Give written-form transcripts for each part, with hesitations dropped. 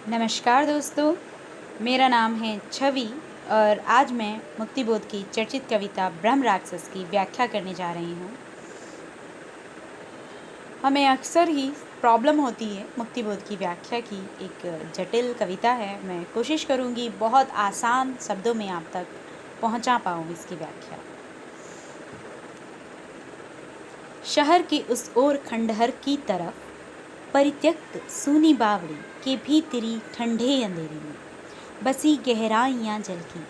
नमस्कार दोस्तों, मेरा नाम है छवि और आज मैं मुक्तिबोध की चर्चित कविता ब्रह्म राक्षस की व्याख्या करने जा रही हूँ। हमें अक्सर ही प्रॉब्लम होती है मुक्तिबोध की व्याख्या की। एक जटिल कविता है, मैं कोशिश करूँगी बहुत आसान शब्दों में आप तक पहुँचा पाऊँ इसकी व्याख्या। शहर के उस ओर खंडहर की तरफ परित्यक्त सूनी बावड़ी के भीतरी ठंडे अंधेरे में बसी गहराइयाँ जल की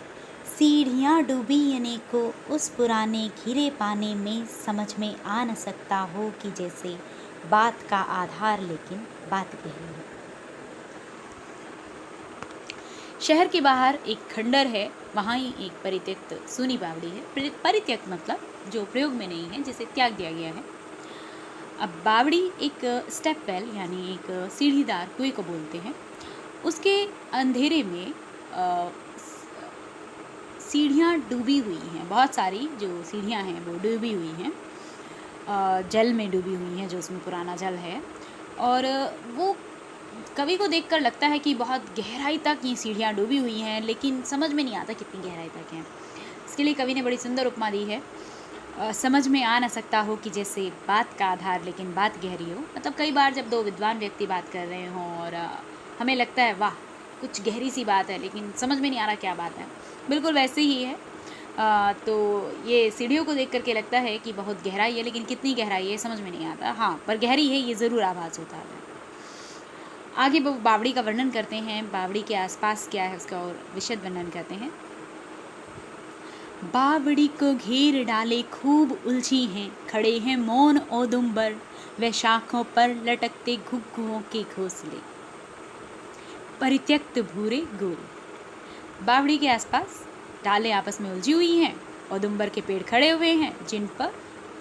सीढ़ियाँ डूबी अनेकों उस पुराने घिरे पाने में समझ में आ न सकता हो कि जैसे बात का आधार लेकिन बात गहरी है। शहर के बाहर एक खंडर है, वहाँ ही एक परित्यक्त सूनी बावड़ी है। परित्यक्त मतलब जो प्रयोग में नहीं है, जिसे त्याग दिया गया है। अब बावड़ी एक स्टेप वेल यानी एक सीढ़ीदार कुएं को बोलते हैं। उसके अंधेरे में सीढ़ियाँ डूबी हुई हैं, बहुत सारी जो सीढ़ियाँ हैं वो डूबी हुई हैं, जल में डूबी हुई हैं, जो उसमें पुराना जल है। और वो कवि को देखकर लगता है कि बहुत गहराई तक ये सीढ़ियाँ डूबी हुई हैं, लेकिन समझ में नहीं आता कितनी गहराई तक हैं। इसके लिए कवि ने बड़ी सुंदर उपमा दी है, समझ में आ न सकता हो कि जैसे बात का आधार लेकिन बात गहरी हो। मतलब कई बार जब दो विद्वान व्यक्ति बात कर रहे हों और हमें लगता है वाह कुछ गहरी सी बात है, लेकिन समझ में नहीं आ रहा क्या बात है, बिल्कुल वैसे ही है। तो ये सीढ़ियों को देख करके लगता है कि बहुत गहराई है, लेकिन कितनी गहराई है समझ में नहीं आता। हाँ, पर गहरी है ये ज़रूर आभास होता है। आगे वो बावड़ी का वर्णन करते हैं, बावड़ी के आसपास क्या है उसका और विशद वर्णन करते हैं। बावड़ी को घेर डाले खूब उलझी हैं, खड़े हैं मौन औदुंबर व शाखों पर लटकते घुघुओं के घोंसले, परित्यक्त भूरे गोल। बावड़ी के आसपास डालें आपस में उलझी हुई हैं, औदुंबर के पेड़ खड़े हुए हैं जिन पर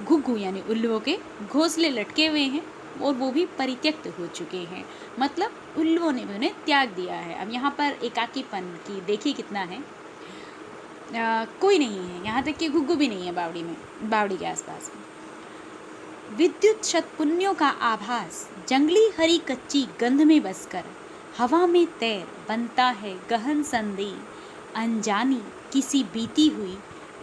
घुघु यानी उल्लुओं के घोंसले लटके हुए हैं और वो भी परित्यक्त हो चुके हैं, मतलब उल्लुओं ने भी उन्हें त्याग दिया है। अब यहाँ पर एकाकीपन की देखिए कितना है, कोई नहीं है, यहाँ तक कि घुघु भी नहीं है बावड़ी में, बावड़ी के आसपास। विद्युत शतपुन्यों का आभास जंगली हरी कच्ची गंध में बसकर हवा में तैर बनता है गहन संदेह अनजानी किसी बीती हुई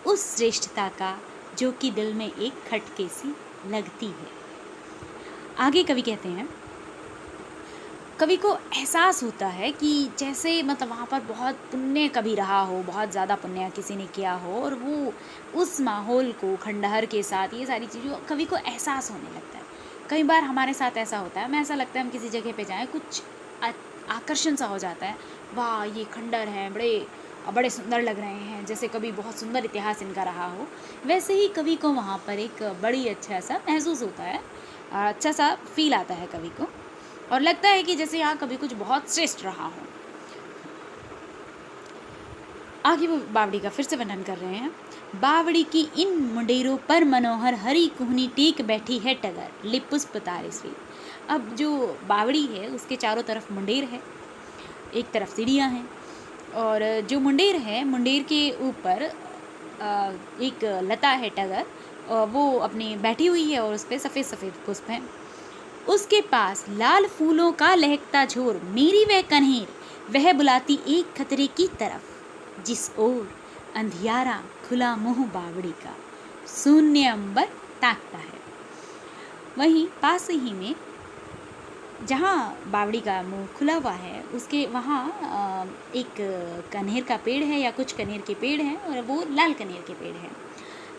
उस श्रेष्ठता का जो कि दिल में एक खटके सी लगती है। आगे कवि कहते हैं, कवि को एहसास होता है कि जैसे मतलब वहाँ पर बहुत पुण्य कभी रहा हो, बहुत ज़्यादा पुण्य किसी ने किया हो, और वो उस माहौल को खंडहर के साथ ये सारी चीज़ों कवि को एहसास होने लगता है। कई बार हमारे साथ ऐसा होता है, हमें ऐसा लगता है हम किसी जगह पे जाएं, कुछ आकर्षण सा हो जाता है, वाह ये खंडहर हैं, बड़े बड़े सुंदर लग रहे हैं, जैसे कभी बहुत सुंदर इतिहास इनका रहा हो। वैसे ही कवि को वहाँ पर एक बड़ी अच्छा सा महसूस होता है, अच्छा सा फील आता है कवि को, और लगता है कि जैसे यहाँ कभी कुछ बहुत श्रेष्ठ रहा हो। आगे वो बावड़ी का फिर से वर्णन कर रहे हैं। बावड़ी की इन मुंडेरों पर मनोहर हरी कुहनी टेक बैठी है टगर, लिपुष्प तारे स्वीत। अब जो बावड़ी है उसके चारों तरफ मुंडेर है, एक तरफ सीढ़ियाँ हैं, और जो मुंडेर है, मुंडेर के ऊपर एक लता है टगर, वो अपनी बैठी हुई है और उस पर सफ़ेद सफ़ेद पुष्प हैं। उसके पास लाल फूलों का लहकता झोर, मेरी वह कन्हेर, वह बुलाती एक खतरे की तरफ, जिस ओर अंधियारा खुला मुंह बावड़ी का, शून्य अंबर ताकता है। वहीं पास ही में जहाँ बावड़ी का मुंह खुला हुआ है, उसके वहाँ एक कनेर का पेड़ है या कुछ कनेर के पेड़ हैं, और वो लाल कनेर के पेड़ हैं।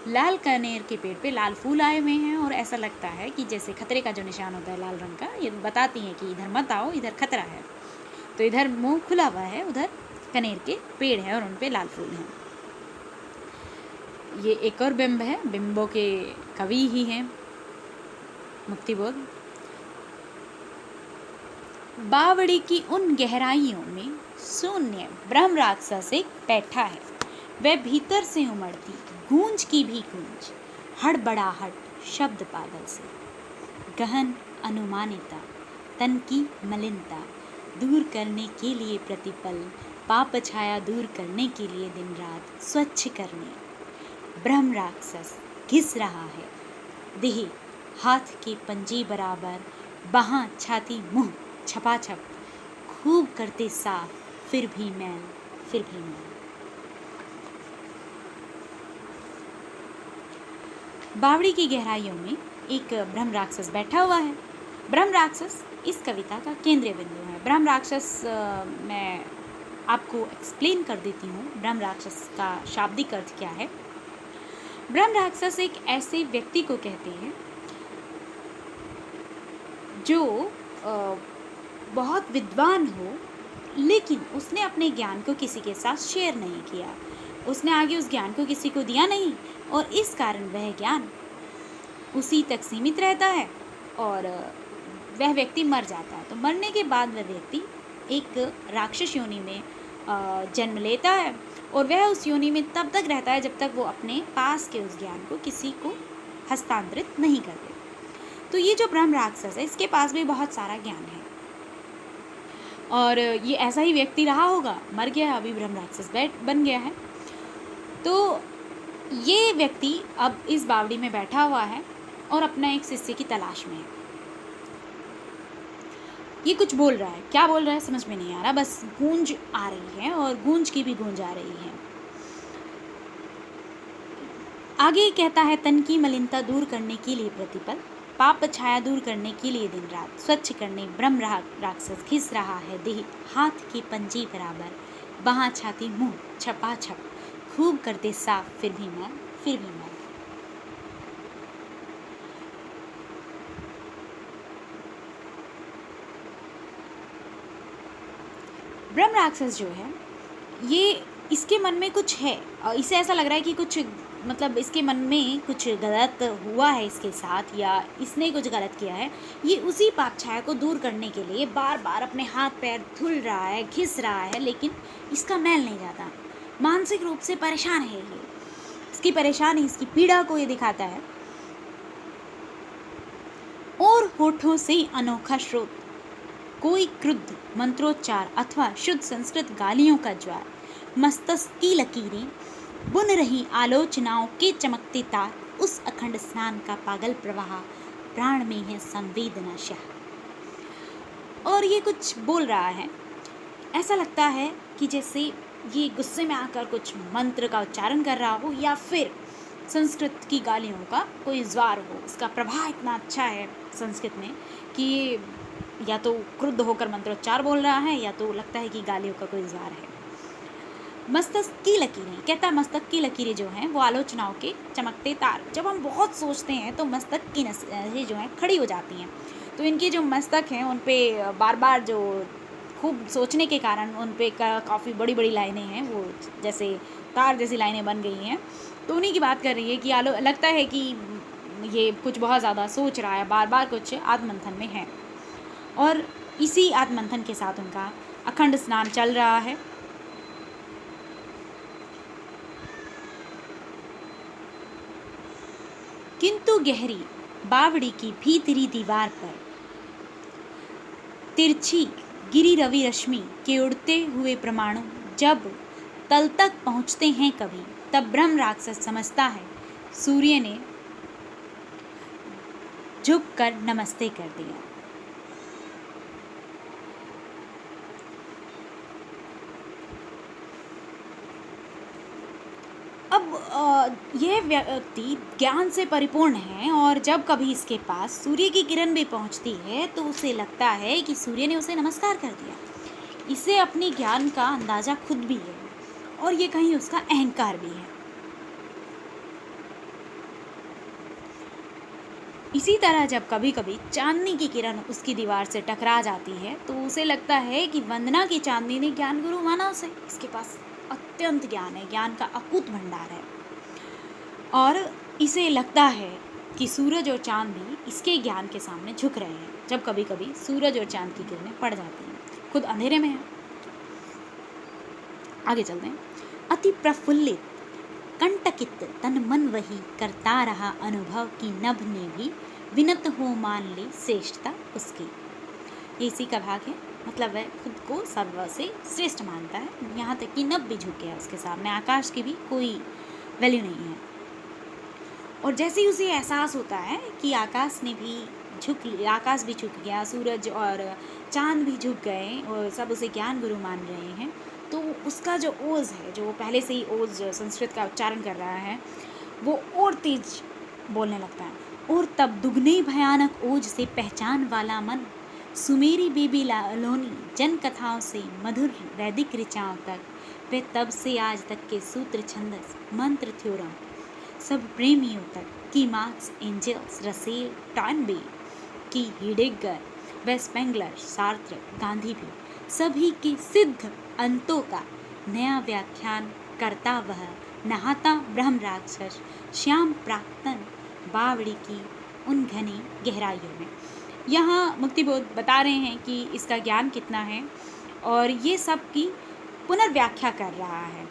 लाल कनेर के पेड़ पे लाल फूल आए हुए हैं, और ऐसा लगता है कि जैसे खतरे का जो निशान होता है लाल रंग का, ये बताती हैं कि इधर मत आओ, इधर खतरा है। तो इधर मुंह खुला हुआ है, उधर कनेर के पेड़ हैं और उन पे लाल फूल हैं। ये एक और बिंब है, बिंबों के कवि ही हैं मुक्तिबोध। बावड़ी की उन गहराइयों में शून्य ब्रह्म राक्षस एक बैठा है, वह भीतर से उमड़ती गूंज की भी गूंज, हड़बड़ाहट शब्द पागल से, गहन अनुमानिता तन की मलिनता दूर करने के लिए प्रतिपल, पाप छाया दूर करने के लिए दिन रात स्वच्छ करने, ब्रह्म राक्षस घिस रहा है देह हाथ के पंजे बराबर, बाहाँ छाती मुंह छपाछप खूब करते साफ फिर भी मैल, फिर भी मैल। बावड़ी की गहराइयों में एक ब्रह्म राक्षस बैठा हुआ है। ब्रह्म राक्षस इस कविता का केंद्रीय बिंदु है। ब्रह्म राक्षस मैं आपको एक्सप्लेन कर देती हूँ ब्रह्म राक्षस का शाब्दिक अर्थ क्या है। ब्रह्म राक्षस एक ऐसे व्यक्ति को कहते हैं जो बहुत विद्वान हो, लेकिन उसने अपने ज्ञान को किसी के साथ शेयर नहीं किया, उसने आगे उस ज्ञान को किसी को दिया नहीं, और इस कारण वह ज्ञान उसी तक सीमित रहता है और वह व्यक्ति मर जाता है। तो मरने के बाद वह व्यक्ति एक राक्षस योनि में जन्म लेता है और वह उस योनि में तब तक रहता है जब तक वो अपने पास के उस ज्ञान को किसी को हस्तांतरित नहीं करते। तो ये जो ब्रह्म राक्षस है, इसके पास भी बहुत सारा ज्ञान है और ये ऐसा ही व्यक्ति रहा होगा, मर गया है, अभी ब्रह्म राक्षस बन गया है। तो ये व्यक्ति अब इस बावड़ी में बैठा हुआ है और अपना एक शिष्य की तलाश में है। ये कुछ बोल रहा है, क्या बोल रहा है समझ में नहीं आ रहा, बस गूंज आ रही है और गूंज की भी गूंज आ रही है। आगे कहता है, तन की मलिनता दूर करने के लिए प्रतिपल, पाप छाया दूर करने के लिए दिन रात, स्वच्छ करने ब्रह्म राक्षस घिस रहा है देह, हाथ की पंजी बराबर, बाहाँ छाती मुंह छपा छप, खूब करते साफ फिर भी मैल, फिर भी मैल। ब्रह्म राक्षस जो है, ये इसके मन में कुछ है, इसे ऐसा लग रहा है कि कुछ मतलब इसके मन में कुछ गलत हुआ है इसके साथ, या इसने कुछ गलत किया है। ये उसी पाप छाया को दूर करने के लिए बार बार अपने हाथ पैर धुल रहा है, घिस रहा है, लेकिन इसका मैल नहीं जाता। मानसिक रूप से परेशान है ये, इसकी परेशानी, इसकी पीड़ा को ये दिखाता है। और होठों से अनोखा स्रोत, कोई क्रुद्ध मंत्रोच्चार अथवा शुद्ध संस्कृत गालियों का ज्वार, मस्तक की लकीरें बुन रही आलोचनाओं के चमकते तार, उस अखंड स्नान का पागल प्रवाह, प्राण में है संवेदना शाह। और ये कुछ बोल रहा है, ऐसा लगता है कि जैसे ये गुस्से में आकर कुछ मंत्र का उच्चारण कर रहा हो, या फिर संस्कृत की गालियों का कोई ज्वार हो। इसका प्रवाह इतना अच्छा है संस्कृत में कि या तो क्रुद्ध होकर मंत्रोच्चार बोल रहा है, या तो लगता है कि गालियों का कोई ज्वार है। मस्तक की लकीरें, कहता है मस्तक की लकीरें जो हैं वो आलोचनाओं के चमकते तार। जब हम बहुत सोचते हैं तो मस्तक की नसें जो हैं खड़ी हो जाती हैं, तो इनकी जो मस्तक हैं उन पे बार बार जो खूब सोचने के कारण उन पे काफ़ी बड़ी बड़ी लाइनें हैं, वो जैसे तार जैसी लाइनें बन गई हैं। तो उन्हीं की बात कर रही है कि लगता है कि ये कुछ बहुत ज़्यादा सोच रहा है, बार बार कुछ आत्ममंथन में है, और इसी आत्ममंथन के साथ उनका अखंड स्नान चल रहा है। किंतु गहरी बावड़ी की भीतरी दीवार पर तिरछी गिरी रवि रश्मि के उड़ते हुए परमाणु जब तल तक पहुंचते हैं कभी, तब ब्रह्म राक्षस समझता है सूर्य ने झुककर नमस्ते कर दिया। अब यह व्यक्ति ज्ञान से परिपूर्ण है, और जब कभी इसके पास सूर्य की किरण भी पहुंचती है तो उसे लगता है कि सूर्य ने उसे नमस्कार कर दिया। इसे अपने ज्ञान का अंदाज़ा खुद भी है, और ये कहीं उसका अहंकार भी है। इसी तरह जब कभी कभी चांदनी की किरण उसकी दीवार से टकरा जाती है तो उसे लगता है कि वंदना की चांदनी ने ज्ञान गुरु माना उसे, इसके पास अत्यंत ज्ञान है, ज्ञान का अकूत भंडार है। और इसे लगता है कि सूरज और चांद भी इसके ज्ञान के सामने झुक रहे हैं, जब कभी कभी सूरज और चांद की किरणें पड़ जाती हैं, खुद अंधेरे में है। आगे चलते हैं। अति प्रफुल्लित कंटकित तन मन वही करता रहा अनुभव की नभ ने भी विनत हो मान ली श्रेष्ठता उसकी। ये इसी का भाग है, मतलब वह खुद को सर्व से श्रेष्ठ मानता है, यहाँ तक कि नभ भी झुक गया उसके सामने, आकाश की भी कोई वैल्यू नहीं है। और जैसे ही उसे एहसास होता है कि आकाश ने भी आकाश भी झुक गया, सूरज और चांद भी झुक गए और सब उसे ज्ञान गुरु मान रहे हैं, तो उसका जो ओज है, जो पहले से ही ओज संस्कृत का उच्चारण कर रहा है, वो और तेज बोलने लगता है। और तब दुगने भयानक ओज से पहचान वाला मन, सुमेरी बेबी लोनी जन कथाओं से मधुर वैदिक ऋचाओं तक, वे तब से आज तक के सूत्र छंदस मंत्र थ्योरम सब प्रेमियों तक की मार्क्स एंजल्स रसेल टॉनबे की हिडेगर व स्पेंगलर सार्त्र गांधी भी सभी के सिद्ध अंतों का नया व्याख्यान करता वह नहाता ब्रह्म राक्षस श्याम प्राक्तन बावड़ी की उन घनी गहराइयों में। यहाँ मुक्तिबोध बता रहे हैं कि इसका ज्ञान कितना है और ये सब की पुनर्व्याख्या कर रहा है।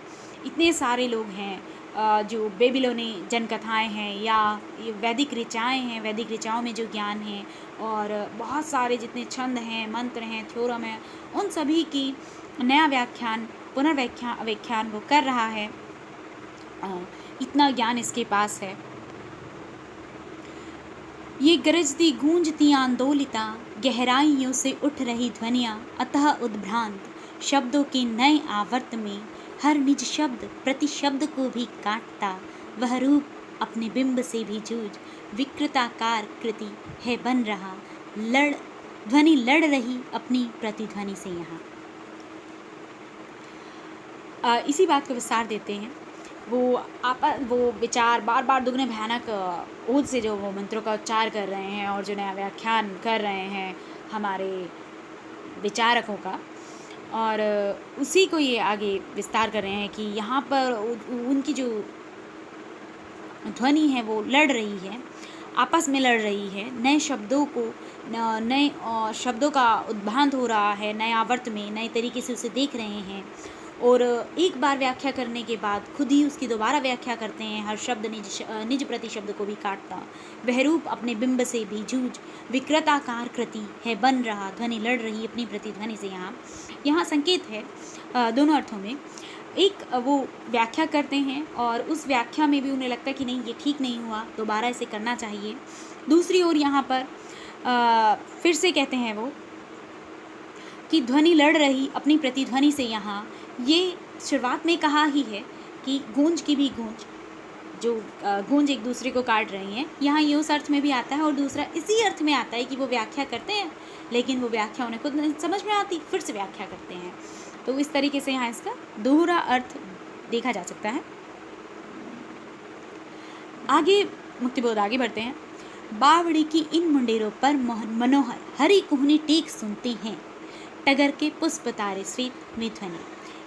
इतने सारे लोग हैं जो बेबीलोनी जनकथाएं हैं या वैदिक ऋचाएँ हैं, वैदिक ऋचाओं में जो ज्ञान है और बहुत सारे जितने छंद हैं, मंत्र हैं, थ्योरम हैं, उन सभी की नया व्याख्यान पुनर्व्याख्यान वो कर रहा है। इतना ज्ञान इसके पास है। ये गरजती गूंजती आंदोलिता गहराइयों से उठ रही ध्वनियाँ अतः उद्भ्रांत शब्दों के नए आवर्त में हर निज शब्द प्रति शब्द को भी काटता वह रूप अपने बिंब से भी जूझ विकृताकार कृति है बन रहा ध्वनि लड़ रही अपनी प्रतिध्वनि से। यहाँ इसी बात को विस्तार देते हैं। वो विचार बार बार दुगने भयानक ओज से जो वो मंत्रों का उच्चार कर रहे हैं और जो नया व्याख्यान कर रहे हैं हमारे विचारकों का, और उसी को ये आगे विस्तार कर रहे हैं कि यहाँ पर उनकी जो ध्वनि है वो लड़ रही है, आपस में लड़ रही है, नए शब्दों का उद्भांत हो रहा है, नए आवर्त में नए तरीके से उसे देख रहे हैं और एक बार व्याख्या करने के बाद खुद ही उसकी दोबारा व्याख्या करते हैं। हर शब्द निज प्रति शब्द को भी काटता वह रूप अपने बिंब से भी जूझ विकृताकार कृति है बन रहा ध्वनि लड़ रही अपनी प्रतिध्वनि से। यहाँ संकेत है दोनों अर्थों में। एक वो व्याख्या करते हैं और उस व्याख्या में भी उन्हें लगता है कि नहीं ये ठीक नहीं हुआ, दोबारा इसे करना चाहिए। दूसरी ओर यहाँ पर फिर से कहते हैं वो कि ध्वनि लड़ रही अपनी प्रतिध्वनि से। यहाँ ये शुरुआत में कहा ही है कि गूंज की भी गूंज, जो गूंज एक दूसरे को काट रही हैं, यहाँ ये उस अर्थ में भी आता है और दूसरा इसी अर्थ में आता है कि वो व्याख्या करते हैं लेकिन वो व्याख्या उन्हें खुद नहीं समझ में आती, फिर से व्याख्या करते हैं। तो इस तरीके से यहाँ इसका दोहरा अर्थ देखा जा सकता है। आगे मुक्तिबोध आगे बढ़ते हैं। बावड़ी की इन मुंडेरों पर मनोहर हरी कुहनी टेक सुनते हैं, टगर के पुष्प तारे श्वेत में ध्वनि।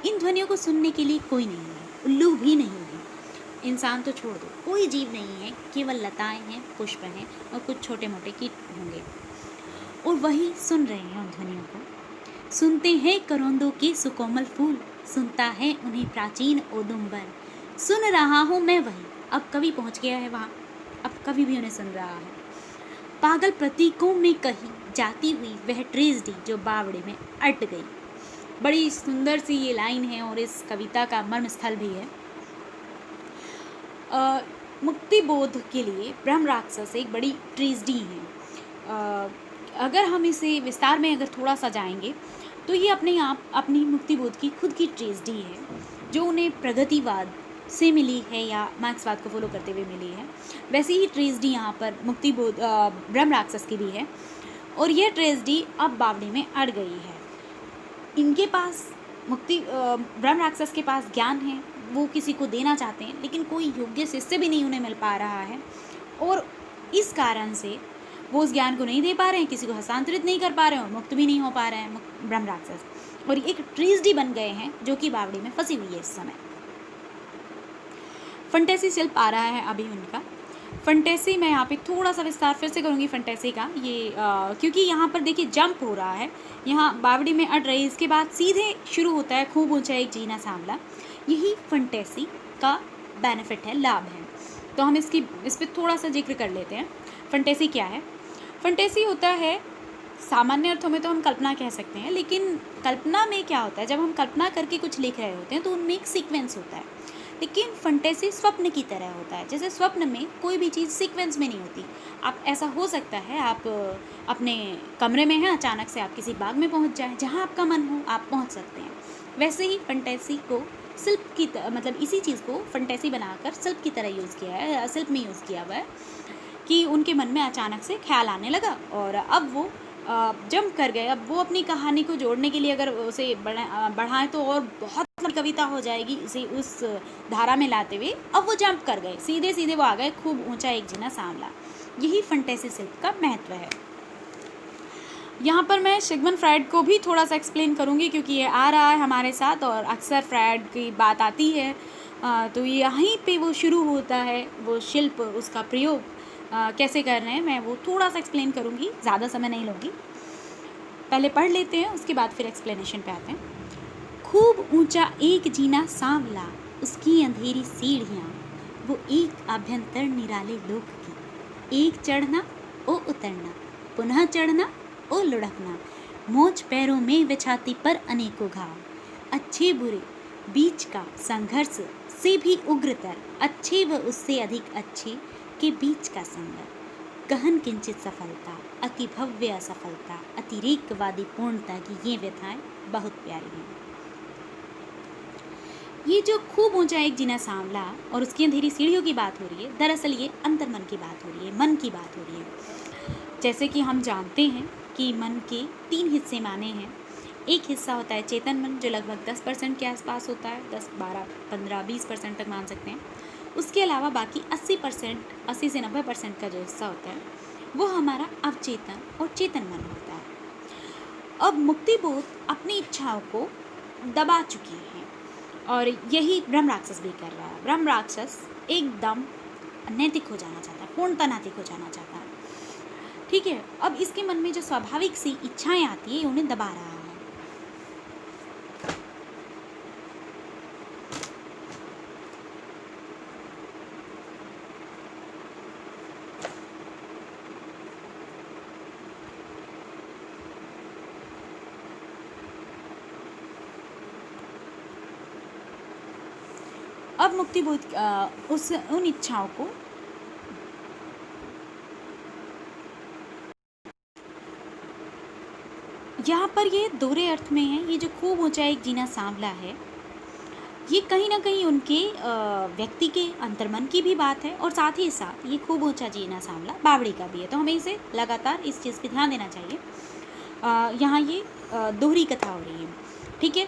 इन ध्वनियों को सुनने के लिए कोई नहीं है, उल्लू भी नहीं है, इंसान तो छोड़ दो, कोई जीव नहीं है, केवल लताएं हैं, पुष्प हैं और कुछ छोटे मोटे कीट होंगे और वही सुन रहे हैं उन ध्वनियों को। सुनते हैं करौंदों के सुकोमल फूल, सुनता है उन्हें प्राचीन ओदुम्बर। सुन रहा हूँ मैं वही, अब कवि पहुँच गया है वहाँ, अब कवि भी उन्हें सुन रहा है। पागल प्रतीकों में कही जाती हुई वह ट्रेजेडी जो बावड़े में अट गई। बड़ी सुंदर सी ये लाइन है और इस कविता का मर्म स्थल भी है। मुक्तिबोध के लिए ब्रह्म राक्षस एक बड़ी ट्रेजेडी है। अगर हम इसे विस्तार में अगर थोड़ा सा जाएंगे तो ये अपने आप अपनी मुक्तिबोध की खुद की ट्रेजेडी है जो उन्हें प्रगतिवाद से मिली है या मार्क्सवाद को फॉलो करते हुए मिली है। वैसे ही ट्रेजेडी यहाँ पर मुक्तिबोध ब्रह्म राक्षस की भी है और यह ट्रेजेडी अब बावड़ी में अड़ गई है। इनके पास ब्रह्म राक्षस के पास ज्ञान है, वो किसी को देना चाहते हैं लेकिन कोई योग्य शिष्य भी नहीं उन्हें मिल पा रहा है और इस कारण से वो उस ज्ञान को नहीं दे पा रहे हैं, किसी को हस्तांतरित नहीं कर पा रहे हैं और मुक्त भी नहीं हो पा रहे हैं ब्रह्म राक्षस, और एक ट्रेजेडी बन गए हैं जो कि बावड़ी में फंसी हुई है इस समय। फंटेसी शिल्प आ रहा है अभी उनका। फंटेसी मैं यहाँ पे थोड़ा सा विस्तार फिर से करूँगी फंटेसी का, ये क्योंकि यहाँ पर देखिए जंप हो रहा है, यहाँ बावड़ी में अड़ रही, इसके बाद सीधे शुरू होता है खूब ऊंचा एक जीना सांवला। यही फंटेसी का बेनिफिट है, लाभ है। तो हम इस पर थोड़ा सा जिक्र कर लेते हैं। फंटेसी क्या है? फंटेसी होता है, सामान्य अर्थों में तो हम कल्पना कह सकते हैं, लेकिन कल्पना में क्या होता है, जब हम कल्पना करके कुछ लिख रहे होते हैं तो उनमें एक सीक्वेंस होता है। लेकिन फंटेसी स्वप्न की तरह होता है। जैसे स्वप्न में कोई भी चीज़ सीक्वेंस में नहीं होती। आप ऐसा हो सकता है आप अपने कमरे में हैं, अचानक से आप किसी बाग में पहुंच जाएं, जहां आपका मन हो आप पहुंच सकते हैं। वैसे ही फंटेसी को शिल्प की मतलब इसी चीज़ को फंटेसी बनाकर शिल्प की तरह यूज़ किया है, शिल्प में यूज़ किया हुआ है कि उनके मन में अचानक से ख्याल आने लगा और अब वो जंप कर गए। अब वो अपनी कहानी को जोड़ने के लिए अगर उसे बढ़ाएं तो और बहुत कविता हो जाएगी इसे उस धारा में लाते हुए। अब वो जंप कर गए, सीधे सीधे वो आ गए, खूब ऊंचा एक जीना सांवला। यही फंटेसी शिल्प का महत्व है। यहाँ पर मैं सिगमंड फ्रायड को भी थोड़ा सा एक्सप्लेन करूँगी क्योंकि ये आ रहा है हमारे साथ और अक्सर फ्रायड की बात आती है। तो यहीं पे वो शुरू होता है, वो शिल्प उसका प्रयोग कैसे कर रहे हैं मैं वो थोड़ा सा एक्सप्लेन करूँगी, ज़्यादा समय नहीं लूँगी। पहले पढ़ लेते हैं, उसके बाद फिर एक्सप्लेनेशन पे आते हैं। खूब ऊंचा एक जीना सांवला, उसकी अंधेरी सीढ़ियाँ, वो एक आभ्यंतर निराले लोक की। एक चढ़ना ओ उतरना, पुनः चढ़ना ओ लुढ़कना, मोच पैरों में बिछाती पर अनेकों घाव। अच्छे बुरे बीच का संघर्ष से भी उग्रतर, अच्छे व उससे अधिक अच्छे के बीच का संघर्ष। गहन किंचित सफलता, अति भव्य असफलता, अतिरेकवादी पूर्णता की ये व्यथाएं बहुत प्यारी हैं। ये जो खूब ऊंचा एक जीना सांवला और उसकी अंधेरी सीढ़ियों की बात हो रही है, दरअसल ये अंतर्मन की बात हो रही है, मन की बात हो रही है। जैसे कि हम जानते हैं कि मन के 3 हिस्से माने हैं। एक हिस्सा होता है चेतन मन जो लगभग 10% के आसपास होता है, 10, 12, 15, 20% तक मान सकते हैं। उसके अलावा बाकी 80% 80 से 90% का जो हिस्सा होता है वो हमारा अवचेतन और चेतन मन होता है। अब मुक्तिबोध अपनी इच्छाओं को दबा चुके हैं और यही ब्रह्म राक्षस भी कर रहा है। ब्रह्म राक्षस एकदम नैतिक हो जाना चाहता है, पूर्णतः नैतिक हो जाना चाहता है। ठीक है, अब इसके मन में जो स्वाभाविक सी इच्छाएं आती है उन्हें दबा रहा है। अब मुक्तिबोध उन इच्छाओं को यहाँ पर ये दोहरे अर्थ में है। ये जो खूब ऊंचा एक जीना सांवला है ये कहीं ना कहीं उनके व्यक्ति के अंतर्मन की भी बात है और साथ ही साथ ये खूब ऊंचा जीना सांवला बावड़ी का भी है। तो हमें इसे लगातार इस चीज़ पे ध्यान देना चाहिए। यहाँ ये दोहरी कथा हो रही है। ठीक है,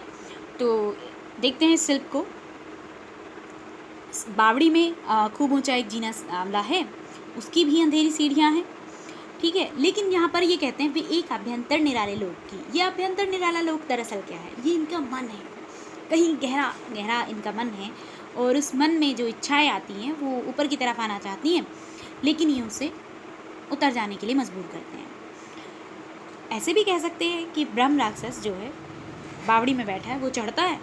तो देखते हैं शिल्प को। बावड़ी में खूब ऊंचा एक जीना सांवला है, उसकी भी अंधेरी सीढ़ियाँ हैं। ठीक है, लेकिन यहाँ पर ये कहते हैं वे एक अभ्यंतर निराले लोक की। ये अभ्यंतर निराला लोक दरअसल क्या है? ये इनका मन है, कहीं गहरा गहरा इनका मन है और उस मन में जो इच्छाएं आती हैं वो ऊपर की तरफ आना चाहती हैं, लेकिन ये उसे उतर जाने के लिए मजबूर करते हैं। ऐसे भी कह सकते हैं कि ब्रह्म राक्षस जो है बावड़ी में बैठा है वो चढ़ता है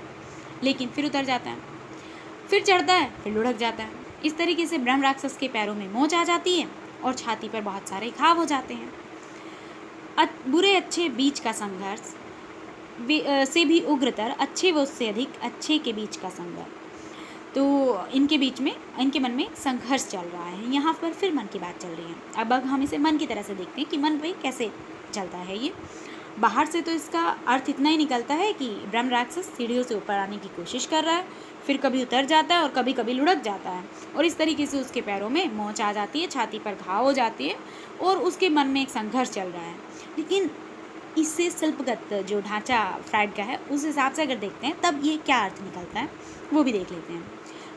लेकिन फिर उतर जाता है, फिर चढ़ता है फिर लुढ़क जाता है। इस तरीके से ब्रह्म राक्षस के पैरों में मोच आ जाती है और छाती पर बहुत सारे घाव हो जाते हैं। बुरे अच्छे बीच का संघर्ष से भी उग्रतर, अच्छे व उससे अधिक अच्छे के बीच का संघर्ष। तो इनके बीच में इनके मन में संघर्ष चल रहा है। यहाँ पर फिर मन की बात चल रही है। अब हम इसे मन की तरह से देखते हैं कि मन पे कैसे चलता है। ये बाहर से तो इसका अर्थ इतना ही निकलता है कि ब्रह्म राक्षस सीढ़ियों से ऊपर आने की कोशिश कर रहा है, फिर कभी उतर जाता है और कभी कभी लुढ़क जाता है और इस तरीके से उसके पैरों में मोच आ जाती है, छाती पर घाव हो जाती है और उसके मन में एक संघर्ष चल रहा है। लेकिन इससे शिल्पगत जो ढांचा फ्रायड का है उस हिसाब से अगर देखते हैं तब ये क्या अर्थ निकलता है वो भी देख लेते हैं।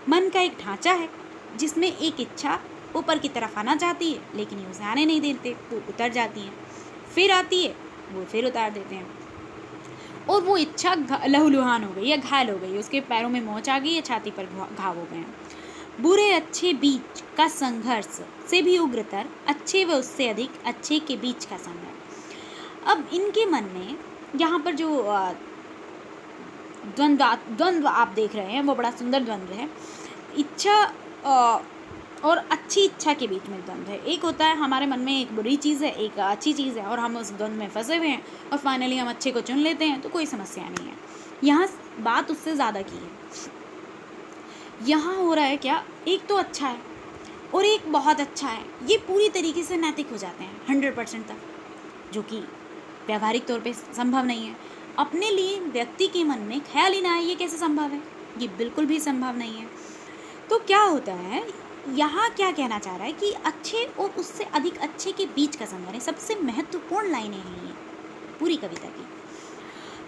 मन का एक ढांचा है जिसमें एक इच्छा ऊपर की तरफ आना चाहती है लेकिन ये उसे आने नहीं देते, वो उतर जाती है, फिर आती है वो फिर उतार देते हैं और वो इच्छा लहूलुहान हो गई या घायल हो गई, उसके पैरों में मोच आ गई या छाती पर घाव हो गए हैं। बुरे अच्छे बीच का संघर्ष से भी उग्रतर, अच्छे व उससे अधिक अच्छे के बीच का संघर्ष। अब इनके मन में यहाँ पर जो द्वंद्व आप देख रहे हैं वो बड़ा सुंदर द्वंद्व है। इच्छा और अच्छी इच्छा के बीच में द्वंद्व है। एक होता है हमारे मन में एक बुरी चीज़ है, एक अच्छी चीज़ है और हम उस द्वंद्व में फंसे हुए हैं और फाइनली हम अच्छे को चुन लेते हैं तो कोई समस्या नहीं है। यहाँ बात उससे ज़्यादा की है। यहाँ हो रहा है क्या, एक तो अच्छा है और एक बहुत अच्छा है, ये पूरी तरीके से नैतिक हो जाते हैं 100% तक, जो कि व्यावहारिक तौर पे संभव नहीं है। अपने लिए व्यक्ति के मन में ख्याल ही ना आए, ये कैसे संभव है? ये बिल्कुल भी संभव नहीं है। तो क्या होता है, यहाँ क्या कहना चाह रहा है कि अच्छे और उससे अधिक अच्छे के बीच का संघर्ष है, सबसे महत्वपूर्ण लाइनें हैं ये पूरी कविता की।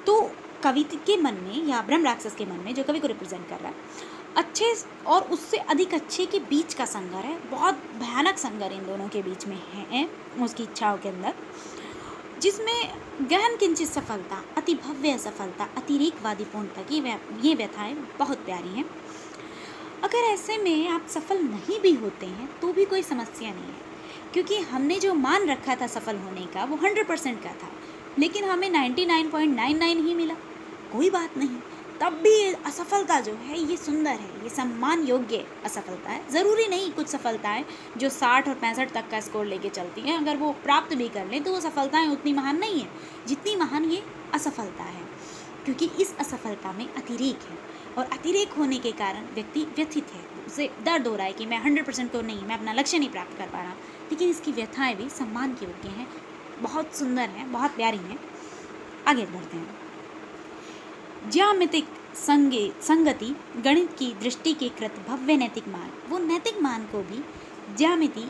तो कवि के मन में या ब्रह्म राक्षस के मन में, जो कवि को रिप्रेजेंट कर रहा है, अच्छे और उससे अधिक अच्छे के बीच का संघर्ष है, बहुत भयानक संघर्ष इन दोनों के बीच में है उसकी इच्छाओं के अंदर, जिसमें गहन किंचित सफलता, अति भव्य सफलता, अतिरेकवादी पूर्णता की ये व्यथाएं बहुत प्यारी हैं। अगर ऐसे में आप सफल नहीं भी होते हैं तो भी कोई समस्या नहीं है, क्योंकि हमने जो मान रखा था सफल होने का वो 100% का था, लेकिन हमें 99.99 ही मिला, कोई बात नहीं। तब भी असफलता जो है ये सुंदर है, ये सम्मान योग्य असफलता है। ज़रूरी नहीं कुछ सफलताएं जो 60 और 65 तक का स्कोर लेके चलती हैं, अगर वो प्राप्त भी कर लें तो वो सफलताएं उतनी महान नहीं है जितनी महान ये असफलता है, क्योंकि इस असफलता में अतिरेक है और अतिरेक होने के कारण व्यक्ति व्यथित है, उसे दर्द हो रहा है कि मैं 100% तो नहीं, मैं अपना लक्ष्य नहीं प्राप्त कर पा रहा, लेकिन इसकी व्यथाएं भी सम्मान के योग्य हैं, बहुत सुंदर हैं, बहुत प्यारी हैं। आगे बढ़ते हैं। ज्यामितिक संगति गणित की दृष्टि के कृत भव्य नैतिक मान, वो नैतिक मान को भी ज्यामिति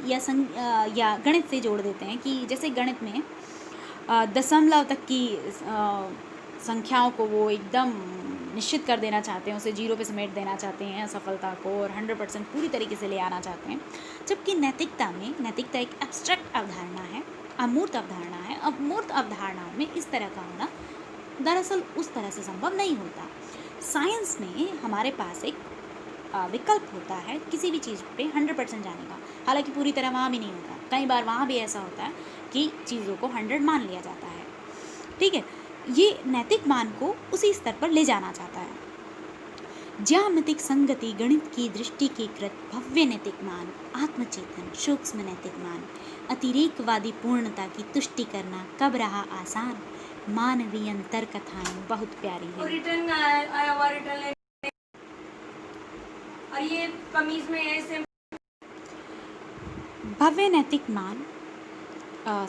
या गणित से जोड़ देते हैं, कि जैसे गणित में दशमलव तक की संख्याओं को वो एकदम निश्चित कर देना चाहते हैं, उसे 0 पे समेट देना चाहते हैं सफलता को, और 100% पूरी तरीके से ले आना चाहते हैं। जबकि नैतिकता एक एब्स्ट्रैक्ट अवधारणा है, अमूर्त अवधारणा है। अमूर्त अवधारणाओं में इस तरह का होना दरअसल उस तरह से संभव नहीं होता। साइंस में हमारे पास एक विकल्प होता है किसी भी चीज़ पे 100% जाने का, हालांकि पूरी तरह वहाँ भी नहीं होता, कई बार वहाँ भी ऐसा होता है कि चीज़ों को 100 मान लिया जाता है। ठीक है, ये नैतिक मान को उसी स्तर पर ले जाना चाहता है। ज्यामितिक संगति गणित की दृष्टि के कृत भव्य नैतिक मान, आत्मचेतन सूक्ष्म नैतिक मान, अतिरेकवादी पूर्णता की तुष्टि करना कब रहा आसान, मानवीय अंतर कथाएं बहुत प्यारी हैं। रिटर्न आया हुआ रिटर्न, और ये कमीज में ऐसे भव्य नैतिक मान,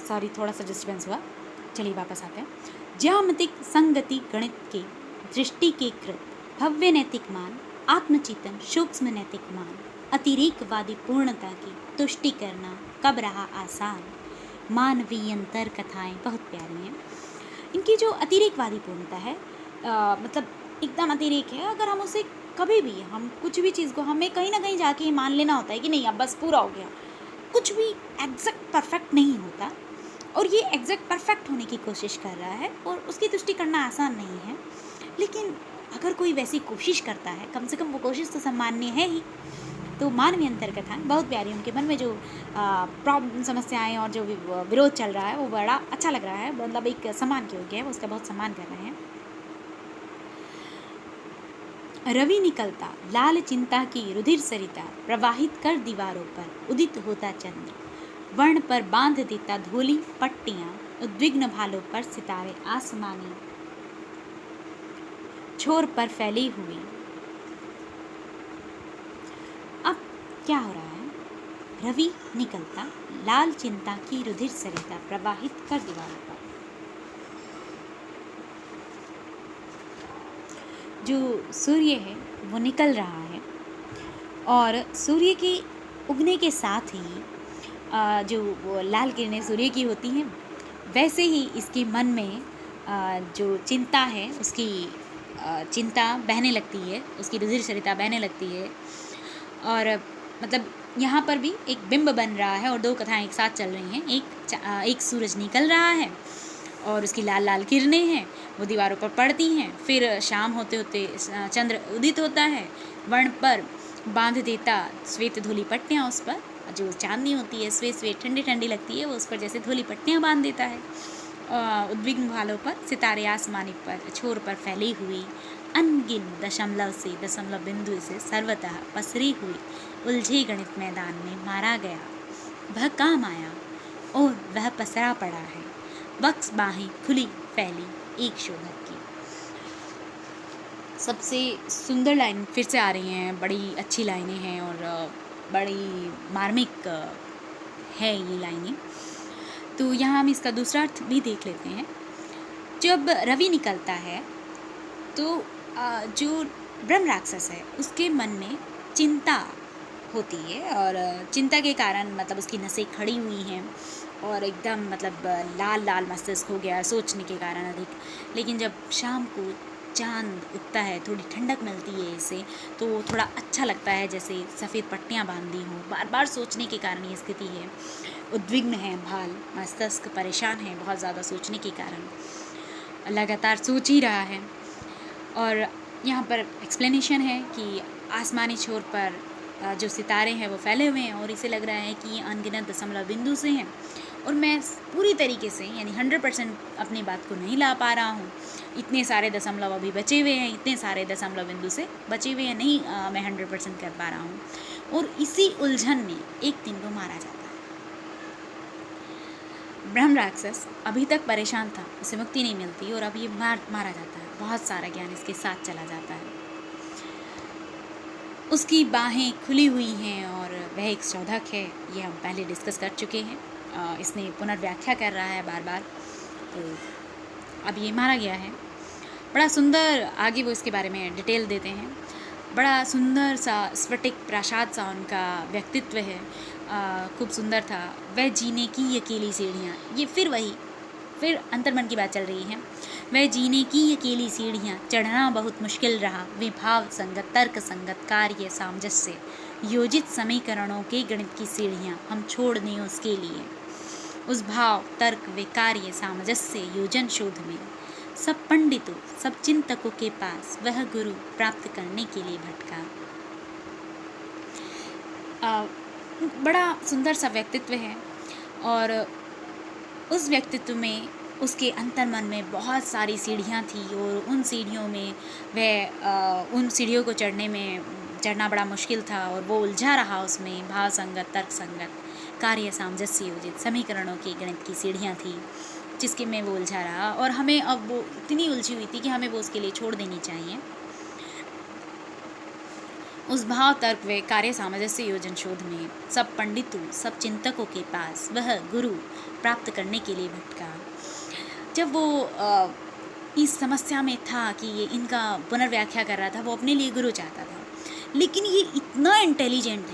सॉरी थोड़ा सा डिस्टर्बेंस हुआ, चलिए वापस आते हैं। ज्यामितिक संगति गणित के दृष्टि के कृत भव्य नैतिक मान, आत्मचिंतन सूक्ष्म नैतिक मान, अतिरेकवादी पूर्णता की तुष्टि करना कब रहा आसान, मानवीय अंतर कथाएं बहुत प्यारी हैं। इनकी जो अतिरेकवादी पूर्णता है, मतलब एकदम अतिरेक है, अगर हम उसे कभी भी, हम कुछ भी चीज़ को हमें कहीं ना कहीं जाके मान लेना होता है कि नहीं अब बस पूरा हो गया, कुछ भी एग्जैक्ट परफेक्ट नहीं होता, और ये एग्जैक्ट परफेक्ट होने की कोशिश कर रहा है और उसकी तुष्टि करना आसान नहीं है। लेकिन अगर कोई वैसी कोशिश करता है, कम से कम वो कोशिश तो सम्माननीय है ही। तो मानवीय अंतर कथाएं बहुत प्यारी, उनके मन में जो प्रॉब्लम समस्याएं और जो विरोध चल रहा है वो बड़ा अच्छा लग रहा है, मतलब एक सम्मान के योग्य है, वो उसका बहुत सम्मान कर रहे हैं। रवि निकलता लाल चिंता की रुधिर सरिता, प्रवाहित कर दीवारों पर उदित होता चंद्र, वर्ण पर बांध देता धोली पट्टियां, उद्विग्न भालों पर सितारे आसमानी छोर पर फैली हुई। अब क्या हो रहा है, रवि निकलता लाल चिंता की रुधिर सरिता, प्रवाहित कर दीवारों पर, जो सूर्य है वो निकल रहा है, और सूर्य के उगने के साथ ही जो वो लाल किरणें सूर्य की होती हैं, वैसे ही इसके मन में जो चिंता है उसकी चिंता बहने लगती है, उसकी रुधिर सरिता बहने लगती है। और मतलब यहाँ पर भी एक बिंब बन रहा है और दो कथाएं एक साथ चल रही हैं। एक सूरज निकल रहा है और उसकी लाल लाल किरणें हैं, वो दीवारों पर पड़ती हैं, फिर शाम होते होते चंद्र उदित होता है, वर्ण पर बांध देता श्वेत धूली पट्टियाँ, उस पर जो चांदनी होती है श्वेत श्वेत ठंडी ठंडी लगती है, वो उस पर जैसे धूली पट्टियाँ बांध देता है। उद्विग्न भालों पर सितारे आसमानी पर छोर पर फैली हुई, अनगिन दशमलव से दशमलव बिंदु से सर्वतः पसरी हुई उलझे गणित मैदान में मारा गया, वह काम आया और वह पसरा पड़ा है, बक्स बाहें खुली फैली एक शोधक की। सबसे सुंदर लाइन फिर से आ रही हैं, बड़ी अच्छी लाइनें हैं और बड़ी मार्मिक है ये लाइनें। तो यहाँ हम इसका दूसरा अर्थ भी देख लेते हैं। जब रवि निकलता है तो जो ब्रह्म राक्षस है उसके मन में चिंता होती है और चिंता के कारण मतलब उसकी नसें खड़ी हुई हैं और एकदम मतलब लाल लाल मस्तिष्क हो गया सोचने के कारण अधिक। लेकिन जब शाम को चांद उगता है, थोड़ी ठंडक मिलती है इसे, तो थोड़ा अच्छा लगता है, जैसे सफ़ेद पट्टियाँ बांधी हों। बार बार सोचने के कारण ये स्थिति है, उद्विग्न है भाल, मस्तिष्क परेशान है बहुत ज़्यादा सोचने के कारण, लगातार सोच ही रहा है। और यहाँ पर एक्सप्लेनेशन है कि आसमानी छोर पर जो सितारे हैं वो फैले हुए हैं और इसे लग रहा है कि ये अनगिनत दशमलव बिंदु से हैं और मैं पूरी तरीके से यानी 100% अपनी बात को नहीं ला पा रहा हूँ। इतने सारे दशमलव अभी बचे हुए हैं, इतने सारे दशमलव बिंदु से बचे हुए हैं, नहीं मैं 100% कर पा रहा हूँ। और इसी उलझन में एक दिन वो मारा जाता है। ब्रह्म राक्षस अभी तक परेशान था, उसे मुक्ति नहीं मिलती और अब ये मारा जाता है। बहुत सारा ज्ञान इसके साथ चला जाता है। उसकी बाहें खुली हुई हैं और वह एक शोधक है, ये हम पहले डिस्कस कर चुके हैं। इसने पुनर्व्याख्या कर रहा है बार बार, तो अब ये मारा गया है। बड़ा सुंदर आगे वो इसके बारे में डिटेल देते हैं। बड़ा सुंदर सा स्फटिक प्रासाद सा उनका व्यक्तित्व है, खूब सुंदर था। वह जीने की अकेली सीढ़ियाँ, ये फिर अंतर्मन की बात चल रही है। वह जीने की अकेली सीढ़ियाँ, चढ़ना बहुत मुश्किल रहा। विभाव संगत, तर्क संगत, कार्य सामंजस्य योजित समीकरणों के गणित की सीढ़ियाँ हम छोड़ दें उसके लिए। उस भाव, तर्क व कार्य सामंजस्य योजन शोध में सब पंडितों, सब चिंतकों के पास वह गुरु प्राप्त करने के लिए भटका। बड़ा सुंदर सा व्यक्तित्व है और उस व्यक्तित्व में उसके अंतर्मन में बहुत सारी सीढ़ियाँ थी और उन सीढ़ियों में वह उन सीढ़ियों को चढ़ना बड़ा मुश्किल था और वो उलझा रहा उसमें। भाव संगत, तर्क संगत, कार्य सामंजस्य योजित समीकरणों की गणित की सीढ़ियाँ थी जिसके में वो उलझा रहा और हमें अब वो इतनी उलझी हुई थी कि हमें वो उसके लिए छोड़ देनी चाहिए। उस भाव, तर्क व कार्य सामंजस्य योजन शोध में सब पंडितों, सब चिंतकों के पास वह गुरु प्राप्त करने के लिए भटका। जब वो इस समस्या में था कि ये इनका पुनर्व्याख्या कर रहा था, वो अपने लिए गुरु चाहता था, लेकिन ये इतना इंटेलिजेंट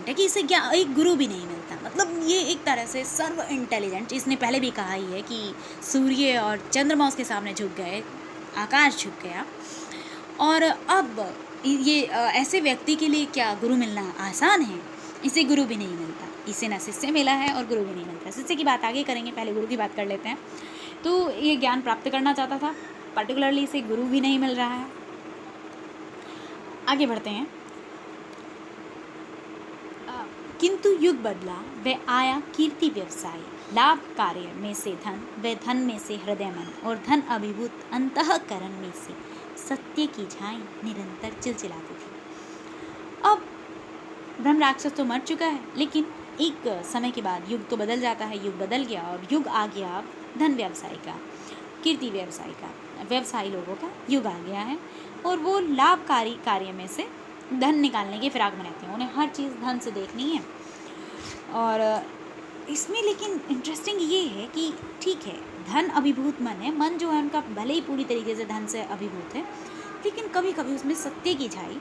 है कि इसे क्या एक गुरु भी नहीं मिलता। मतलब ये एक तरह से सर्व इंटेलिजेंट, इसने पहले भी कहा ही है कि सूर्य और चंद्रमा उसके सामने झुक गए, आकाश झुक गया। और अब ये ऐसे व्यक्ति के लिए क्या गुरु मिलना आसान है? इसे गुरु भी नहीं मिलता, इसे ना शिष्य मिला है और गुरु भी नहीं मिलता। शिष्य की बात आगे करेंगे, पहले गुरु की बात कर लेते हैं। तो ये ज्ञान प्राप्त करना चाहता था, पर्टिकुलरली इसे गुरु भी नहीं मिल रहा है। आगे बढ़ते हैं। किंतु युग बदला, वे आया कीर्ति व्यवसाय, लाभ कार्य में से धन, वे धन में से हृदय मन और धन अभिभूत अंतःकरण में से सत्य की झाई निरंतर चिलचिलाती थी। अब ब्रह्म राक्षस तो मर चुका है, लेकिन एक समय के बाद युग तो बदल जाता है। युग बदल गया और युग आ गया धन व्यवसाय का, कीर्ति व्यवसाय का, व्यवसायी लोगों का युग आ गया है और वो लाभकारी कार्य में से धन निकालने की फिराक में रहते हैं। उन्हें हर चीज़ धन से देखनी है। और इसमें लेकिन इंटरेस्टिंग ये है कि ठीक है, धन अभिभूत मन है, मन जो है उनका भले ही पूरी तरीके से धन से अभिभूत है, लेकिन कभी कभी उसमें सत्य की झाई,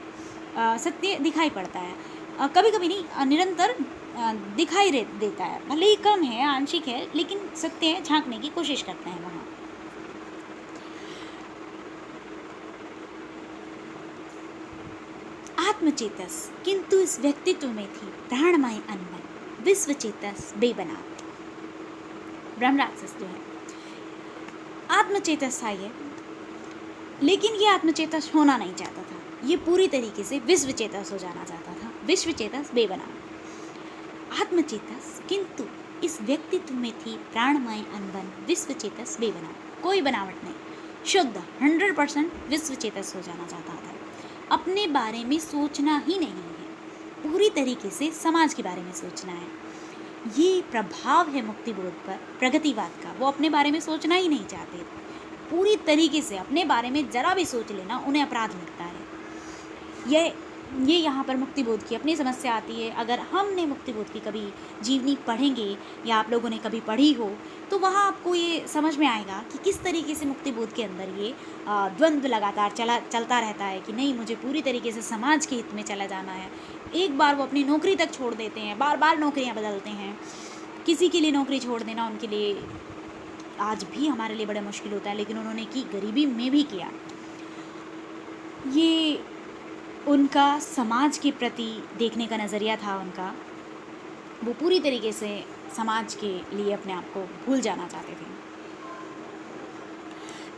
सत्य दिखाई पड़ता है। कभी कभी नहीं, निरंतर दिखाई देता है, भले ही कम है, आंशिक है, लेकिन सत्य झांकने की कोशिश करते हैं वहाँ। आत्मचेतस किंतु इस व्यक्तित्व में थी प्राणमय अनबन, विश्व चेतस बेबनावट। ब्रह्म राक्षस जो है आत्मचेतस था ये, लेकिन ये आत्मचेतस होना नहीं चाहता था। ये पूरी तरीके से विश्व चेतस हो जाना चाहता था, विश्व चेतस बेबनावट। आत्मचेतस किंतु इस व्यक्तित्व में थी प्राणमय अनबन, विश्व चेतस बेबनावट। कोई बनावट नहीं, शुद्ध 100% विश्व चेतस हो जाना चाहता था। अपने बारे में सोचना ही नहीं है, पूरी तरीके से समाज के बारे में सोचना है। ये प्रभाव है मुक्तिबोध पर, प्रगतिवाद का। वो अपने बारे में सोचना ही नहीं चाहते, पूरी तरीके से अपने बारे में ज़रा भी सोच लेना उन्हें अपराध लगता है। ये यहाँ पर मुक्तिबोध की अपनी समस्या आती है। अगर हमने मुक्तिबोध की कभी जीवनी पढ़ेंगे या आप लोगों ने कभी पढ़ी हो तो वहाँ आपको ये समझ में आएगा कि किस तरीके से मुक्तिबोध के अंदर ये द्वंद्व लगातार चलता रहता है कि नहीं, मुझे पूरी तरीके से समाज के हित में चला जाना है। एक बार वो अपनी नौकरी तक छोड़ देते हैं, बार बार नौकरियाँ बदलते हैं। किसी के लिए नौकरी छोड़ देना उनके लिए आज भी हमारे लिए बड़ा मुश्किल होता है, लेकिन उन्होंने की, गरीबी में भी किया। ये उनका समाज के प्रति देखने का नज़रिया था उनका। वो पूरी तरीके से समाज के लिए अपने आप को भूल जाना चाहते थे।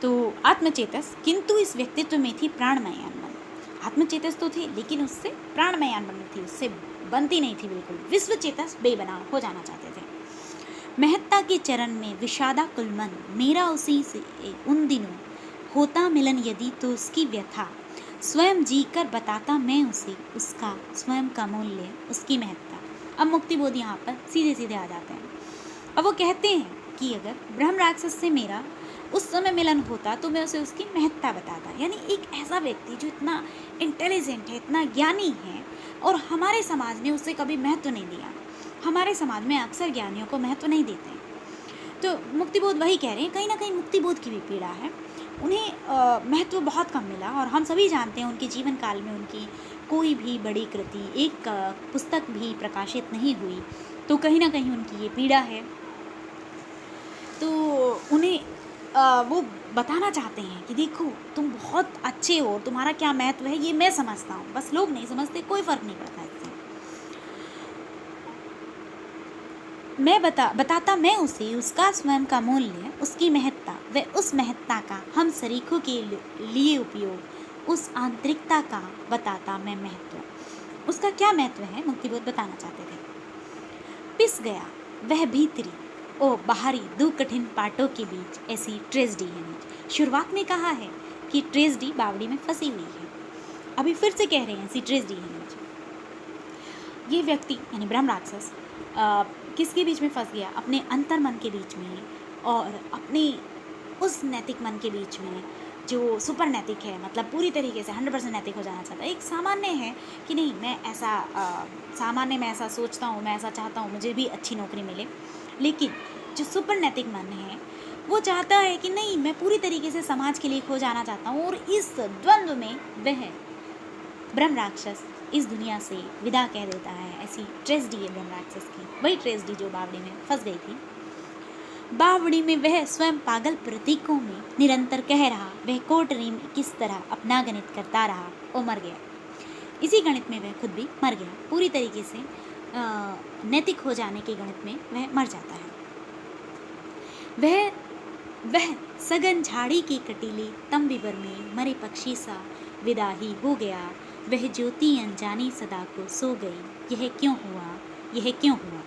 तो आत्मचेतस, किंतु इस व्यक्तित्व में थी प्राणमय अनबन। आत्मचेतस तो थे लेकिन उससे प्राणमय अनबन थी, उससे बनती नहीं थी बिल्कुल। विश्वचेतस बेबना हो जाना चाहते थे। महत्ता के चरण में विषादा कुलमन, मेरा उसी से उन दिनों होता मिलन यदि तो उसकी व्यथा, स्वयं जी कर बताता मैं उसे उसका स्वयं का मूल्य, उसकी महत्ता। अब मुक्तिबोध यहाँ पर सीधे सीधे आ जाते हैं। अब वो कहते हैं कि अगर ब्रह्म राक्षस से मेरा उस समय मिलन होता तो मैं उसे उसकी महत्ता बताता। यानी एक ऐसा व्यक्ति जो इतना इंटेलिजेंट है, इतना ज्ञानी है, और हमारे समाज ने उसे कभी महत्व नहीं दिया। हमारे समाज में अक्सर ज्ञानियों को महत्व नहीं देते हैं। तो मुक्तिबोध वही कह रहे हैं, कहीं ना कहीं मुक्तिबोध की भी पीड़ा है। उन्हें महत्व बहुत कम मिला, और हम सभी जानते हैं उनके जीवन काल में उनकी कोई भी बड़ी कृति, एक पुस्तक भी प्रकाशित नहीं हुई। तो कहीं ना कहीं उनकी ये पीड़ा है। तो उन्हें वो बताना चाहते हैं कि देखो, तुम बहुत अच्छे हो, तुम्हारा क्या महत्व है ये मैं समझता हूँ, बस लोग नहीं समझते, कोई फ़र्क नहीं पड़ता इससे। मैं बताता मैं उसे उसका स्वयं का मूल्य, उसकी महत्ता, व उस महत्ता का हम शरीकों के लिए उपयोग, उस आंतरिकता का बताता मैं महत्व। उसका क्या महत्व है मुक्तिबोध बताना चाहते थे। पिस गया वह भीतरी ओ बाहरी दो कठिन पाटों के बीच, ऐसी ट्रेजेडी है नीच। शुरुआत में कहा है कि ट्रेजेडी बावड़ी में फंसी हुई है, अभी फिर से कह रहे हैं ऐसी ट्रेजेडी है नीच। ये व्यक्ति यानी ब्रह्म राक्षस किसके बीच में फंस गया, अपने अंतर मन के बीच में और अपने उस नैतिक मन के बीच में जो सुपर नैतिक है, मतलब पूरी तरीके से 100% नैतिक हो जाना चाहता है। एक सामान्य है कि नहीं, मैं ऐसा सामान्य मैं ऐसा सोचता हूँ, मैं ऐसा चाहता हूँ, मुझे भी अच्छी नौकरी मिले। लेकिन जो सुपर नैतिक मन है वो चाहता है कि नहीं, मैं पूरी तरीके से समाज के लिए खो जाना चाहता हूँ। और इस द्वंद्व में वह ब्रह्म राक्षस इस दुनिया से विदा कह देता है। ऐसी ट्रेजेडी है ब्रह्म राक्षस की, वही ट्रेजेडी जो बावड़ी में फंस गई थी। बावड़ी में वह स्वयं पागल प्रतीकों में निरंतर कह रहा, वह कोटरी में किस तरह अपना गणित करता रहा और मर गया। इसी गणित में वह खुद भी मर गया, पूरी तरीके से नैतिक हो जाने के गणित में वह मर जाता है। वह सघन झाड़ी की कटीली तम विवर में मरे पक्षी सा विदा ही हो गया, वह ज्योति अनजानी सदा को सो गई, यह क्यों हुआ, यह क्यों हुआ।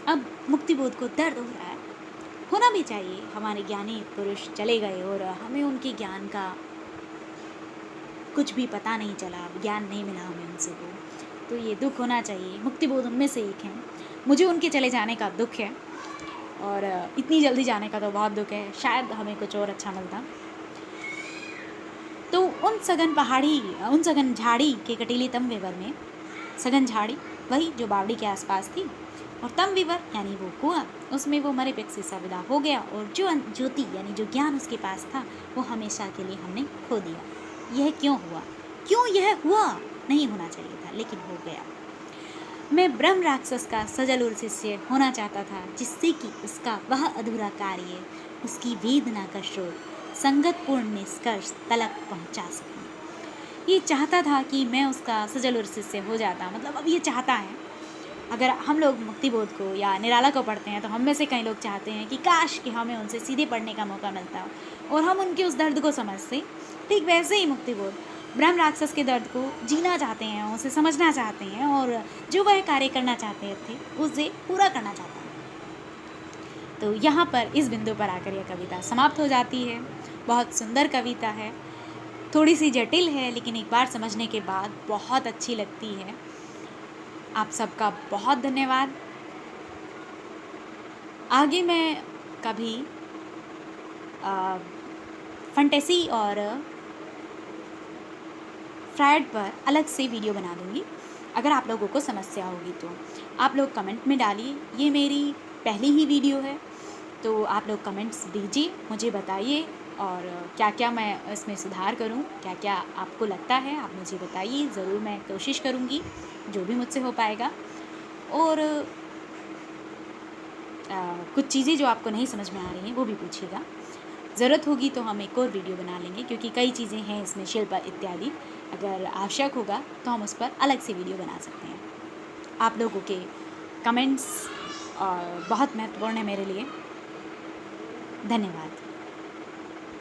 अब मुक्तिबोध को दर्द हो रहा है, होना भी चाहिए। हमारे ज्ञानी पुरुष चले गए और हमें उनके ज्ञान का कुछ भी पता नहीं चला, ज्ञान नहीं मिला हमें उनसे, तो ये दुख होना चाहिए। मुक्तिबोध उनमें से एक हैं, मुझे उनके चले जाने का दुख है, और इतनी जल्दी जाने का तो बहुत दुख है। शायद हमें कुछ और अच्छा मिलता। तो उन सघन झाड़ी के कटीली तम विवर में, सघन झाड़ी वही जो बावड़ी के आसपास थी, और तम विवर यानी वो कुआं, उसमें वो मरे पक्षी सा विदा हो गया, और जो ज्योति यानी जो ज्ञान उसके पास था वो हमेशा के लिए हमने खो दिया। यह क्यों हुआ, क्यों यह हुआ, नहीं होना चाहिए था लेकिन हो गया। मैं ब्रह्म राक्षस का सजल और शिष्य होना चाहता था, जिससे कि उसका वह अधूरा कार्य, उसकी वेदना का स्रोत संगतपूर्ण निष्कर्ष तलक पहुंचा सकूं। ये चाहता था कि मैं उसका सजल और शिष्य हो जाता। मतलब अब ये चाहता है। अगर हम लोग मुक्तिबोध को या निराला को पढ़ते हैं तो हम में से कई लोग चाहते हैं कि काश कि हमें उनसे सीधे पढ़ने का मौका मिलता और हम उनके उस दर्द को समझते। ठीक वैसे ही मुक्तिबोध ब्रह्म राक्षस के दर्द को जीना चाहते हैं, उसे समझना चाहते हैं, और जो वह कार्य करना चाहते थे उसे पूरा करना चाहते हैं। तो यहाँ पर इस बिंदु पर आकर यह कविता समाप्त हो जाती है। बहुत सुंदर कविता है, थोड़ी सी जटिल है, लेकिन एक बार समझने के बाद बहुत अच्छी लगती है। आप सबका बहुत धन्यवाद। आगे मैं कभी फंटेसी और फ्रायड पर अलग से वीडियो बना दूँगी। अगर आप लोगों को समस्या होगी तो आप लोग कमेंट में डालिए। ये मेरी पहली ही वीडियो है, तो आप लोग कमेंट्स दीजिए, मुझे बताइए और क्या क्या मैं इसमें सुधार करूं, क्या क्या आपको लगता है आप मुझे बताइए। ज़रूर मैं कोशिश करूंगी जो भी मुझसे हो पाएगा। और कुछ चीज़ें जो आपको नहीं समझ में आ रही हैं वो भी पूछिएगा। ज़रूरत होगी तो हम एक और वीडियो बना लेंगे, क्योंकि कई चीज़ें हैं इसमें, शिल्प इत्यादि। अगर आवश्यक होगा तो हम उस पर अलग से वीडियो बना सकते हैं। आप लोगों के कमेंट्स बहुत महत्वपूर्ण है मेरे लिए। धन्यवाद।